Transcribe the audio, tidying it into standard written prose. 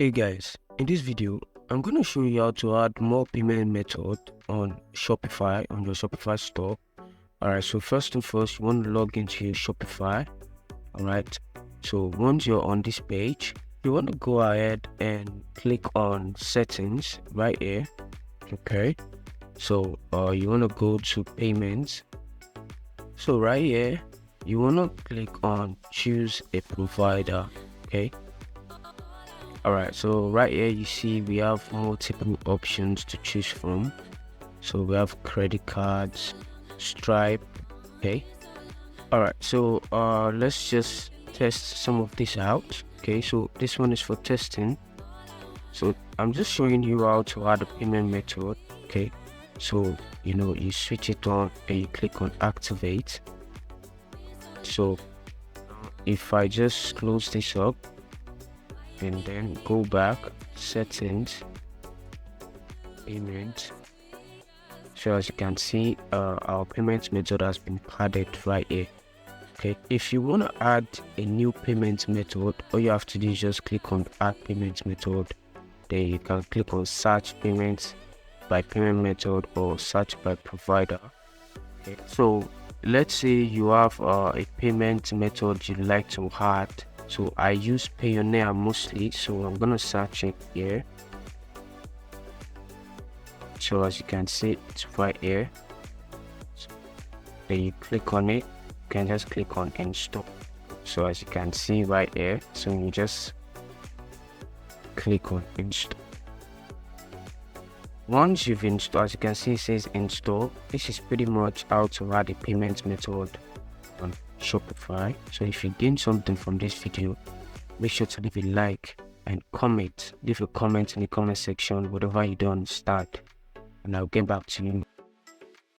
Hey guys, in this video, I'm going to show you how to add more payment method on Shopify, on your Shopify store. Alright, so first and first, you want to log into your Shopify. Alright, so once you're on this page, you want to go ahead and click on settings right here. Okay, so you want to go to payments. So right here, you want to click on choose a provider. Okay. Alright, so right here you see we have multiple options to choose from. So we have credit cards, Stripe. Okay. Alright, so let's just test some of this out. Okay, so this one is for testing. So I'm just showing you how to add a payment method. Okay, so you switch it on and you click on activate. So if I just close this up and then go back, settings, payment. So as you can see, our payment method has been added right here. Okay, if you want to add a new payment method, all you have to do is just click on add payment method. Then you can click on search payments by payment method or search by provider. Okay, so let's say you have a payment method you like to add. So I use Payoneer mostly, so I'm gonna search it here. So as you can see, it's right here. So then you click on it, you can just click on install. So as you can see right here, so you just click on install. Once you've installed, as you can see, it says install. This is pretty much how to add a payment method on Shopify. So if you gain something from this video, make sure to leave a like and comment. Leave a comment in the comment section, whatever you don't start, and I'll get back to you.